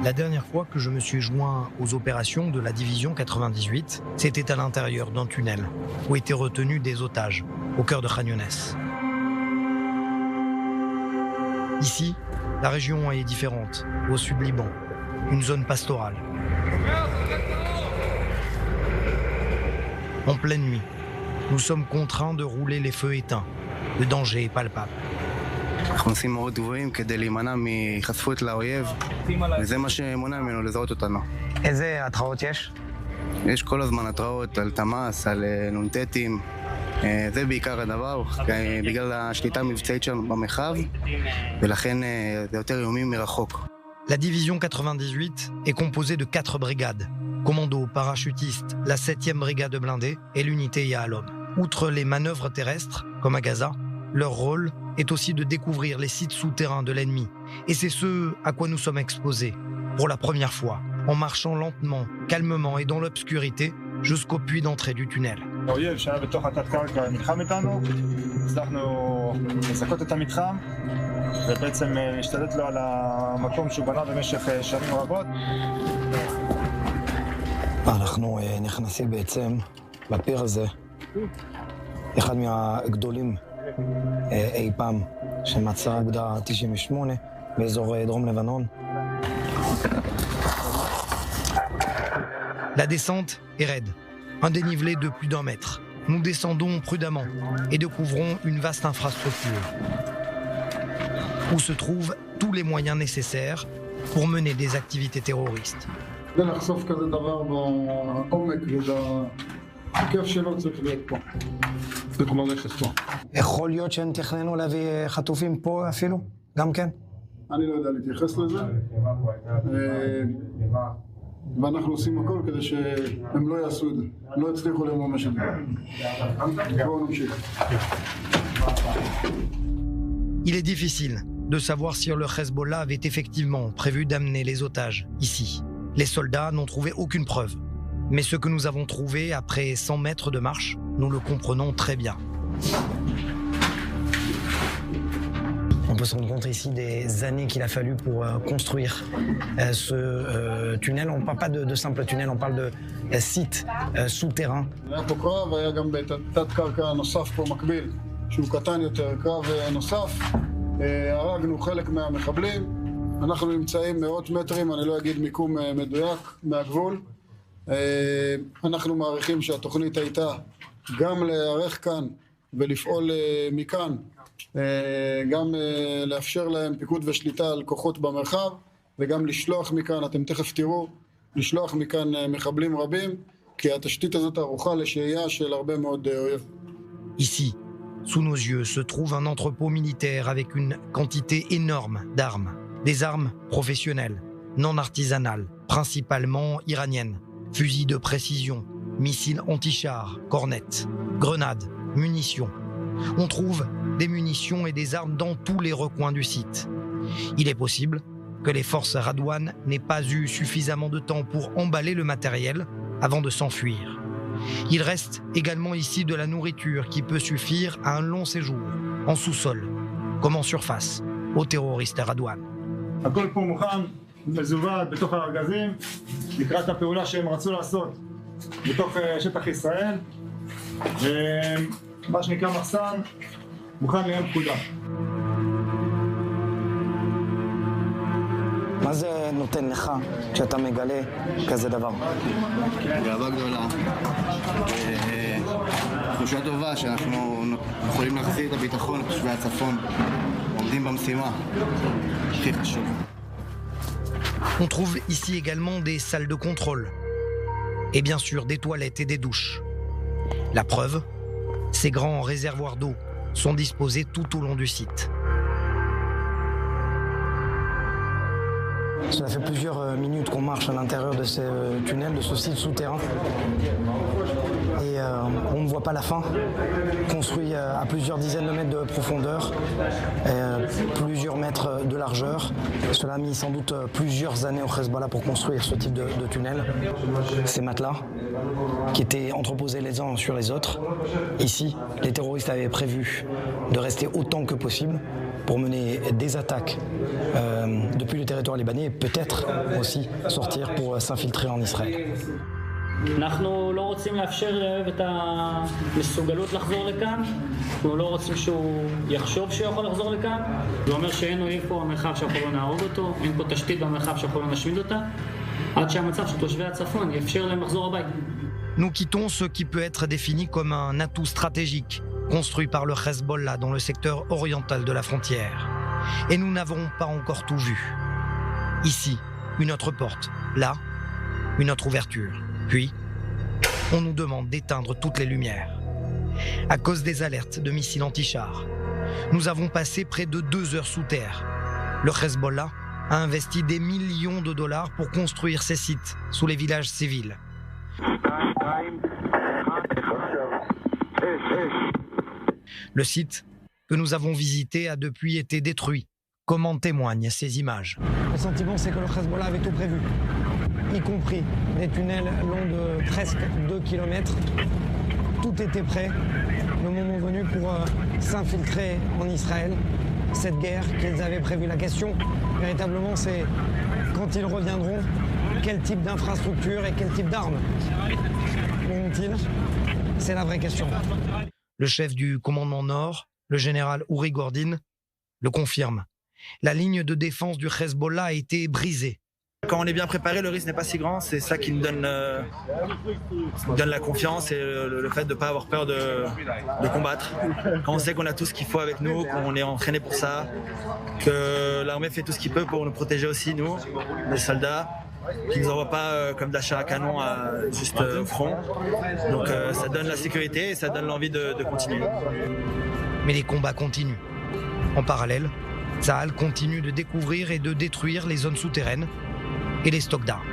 La dernière fois que je me suis joint aux opérations de la division 98, c'était à l'intérieur d'un tunnel où étaient retenus des otages, au cœur de Khan Younes. Ici, la région est différente, au sud Liban, une zone pastorale. En pleine nuit, nous sommes contraints de rouler les feux éteints. Le danger est palpable. אנחנו עושים מאוד גבוהים כדי להימנע מחשפות לאויב, וזה מה שמונע ממנו לזהות אותנו. איזה התראות יש? יש כל הזמן התראות על תמ"ס, על נונטטים. זה בעיקר הדבר, בגלל השליטה המבצעית שלנו במרחב, ולכן זה יותר איומים מרחוק. La division 98 est composée de 4 brigades. Commando, parachutistes, la 7e brigade blindée et l'unité Yahalom. Outre les manœuvres terrestres, comme à Gaza, leur rôle est aussi de découvrir les sites souterrains de l'ennemi. Et c'est ce à quoi nous sommes exposés, pour la première fois, en marchant lentement, calmement et dans l'obscurité, jusqu'au puits d'entrée du tunnel. האויב שהיה בתוך התת-קרקע נלחם איתנו, הצלחנו לזכות את המתחם ובעצם להשתלט לו על המקום שהוא בנה במשך שנים רבות. אנחנו נכנסים בעצם לפיר הזה, אחד מהגדולים אי פעם שמצא אוגדה 98 באזור דרום לבנון. La descente est raide, un dénivelé de plus d'1 mètre. Nous descendons prudemment et découvrons une vaste infrastructure où se trouvent tous les moyens nécessaires pour mener des activités terroristes. לחשוף כזה דבר בעומק ובהיקף שלו צריך להיות פה. צריך ללכת פה. יכול להיות שהם תכננו להביא חטופים פה אפילו? גם כן? אני לא יודע להתייחס לזה. ואנחנו עושים הכל כדי שהם לא יעשו את זה. הם לא יצליחו לממש את זה. בואו נמשיך. Il est difficile de savoir si le Hezbollah avait effectivement prévu d'amener les otages ici. Les soldats n'ont trouvé aucune preuve. Mais ce que nous avons trouvé après 100 mètres de marche, nous le comprenons très bien. On peut se rendre compte ici des années qu'il a fallu pour construire ce tunnel. On ne parle pas de simple tunnel, on parle de site souterrain. היה פה קרב, היה גם בתת-קרקע נוסף פה מקביל, שהוא קטן יותר, קרב נוסף. הרגנו חלק מהמחבלים. אנחנו נמצאים מאות מטרים, אני לא אגיד מיקום מדויק מהגבול. אנחנו מעריכים שהתוכנית הייתה גם להיערך כאן ולפעול מכאן, גם לאפשר להם פיקוד ושליטה על כוחות במרחב, וגם לשלוח מכאן, אתם תכף תראו, לשלוח מכאן מחבלים רבים, כי התשתית הזאת ערוכה לשהייה של הרבה מאוד אויב. Ici, sous nos yeux, se trouve un entrepôt militaire avec une quantité énorme d'armes. Des armes professionnelles, non artisanales, principalement iraniennes. Fusils de précision, missiles anti-chars, cornettes, grenades, munitions. On trouve des munitions et des armes dans tous les recoins du site. Il est possible que les forces Radwan n'aient pas eu suffisamment de temps pour emballer le matériel avant de s'enfuir. Il reste également ici de la nourriture qui peut suffire à un long séjour, en sous-sol, comme en surface, aux terroristes Radwan. הכל פה מוכן, מזווד בתוך הארגזים, לקראת הפעולה שהם רצו לעשות בתוך שטח ישראל, מה שנקרא מחסן, מוכן ליום פקודה. מה זה נותן לך כשאתה מגלה כזה דבר? גאווה גדולה. תחושה טובה שאנחנו יכולים להחזיר את הביטחון לתושבי הצפון. עומדים במשימה. הכי חשוב. On trouve ici également des salles de contrôle. Et bien sûr des toilettes et des douches. La preuve, ces grands réservoirs d'eau sont disposés tout au long du site. Cela fait plusieurs minutes qu'on marche à l'intérieur de ce tunnel, de ce site souterrain. Et on ne voit pas la fin. Construit à plusieurs dizaines de mètres de profondeur, plusieurs mètres de largeur. Cela a mis sans doute plusieurs années au Hezbollah pour construire ce type de tunnel. Ces matelas qui étaient entreposés les uns sur les autres. Ici, les terroristes avaient prévu de rester autant que possible pour mener des attaques depuis le territoire libanais et peut-être aussi sortir pour s'infiltrer en Israël. אנחנו לא רוצים לאפשר לאויב את המסוגלות לחזור לכאן, אנחנו לא רוצים שהוא יחשוב שהוא יכול לחזור לכאן, זה אומר שאין אויב פה במרחב שאנחנו לא נהרוג אותו, אין פה תשתית במרחב שאנחנו לא נשמיד אותה, עד שהמצב של תושבי הצפון יאפשר להם לחזור הביתה. Nous quittons ce qui peut être défini comme un atout stratégique construit par le Hezbollah dans le secteur oriental de la frontière. Et nous n'avons pas encore tout vu. Ici, une autre porte. Là, une autre ouverture. Puis, on nous demande d'éteindre toutes les lumières. À cause des alertes de missiles anti-chars, nous avons passé près de 2 heures sous terre. Le Hezbollah a investi des millions de dollars pour construire ces sites sous les villages civils. Le site que nous avons visité a depuis été détruit, comme en témoignent ces images. Le sentiment, c'est que le Hezbollah avait tout prévu, y compris des tunnels longs de presque 2 km. Tout était prêt, le moment venu pour s'infiltrer en Israël. Cette guerre qu'ils avaient prévue. La question, véritablement, c'est quand ils reviendront, quel type d'infrastructure et quel type d'armes auront-ils? C'est la vraie question. Le chef du commandement Nord, le général Uri Gordin, le confirme. La ligne de défense du Hezbollah a été brisée. Quand on est bien préparé, le risque n'est pas si grand. C'est ça qui nous donne la confiance et le fait de ne pas avoir peur de combattre. Quand on sait qu'on a tout ce qu'il faut avec nous, qu'on est entraîné pour ça, que l'armée fait tout ce qu'il peut pour nous protéger aussi, nous, les soldats, qu'ils ne nous envoient pas comme d'achat à canon juste au front. Donc ça donne la sécurité et ça donne l'envie de continuer. Mais les combats continuent. En parallèle, Tsahal continue de découvrir et de détruire les zones souterraines et les stocks d'armes.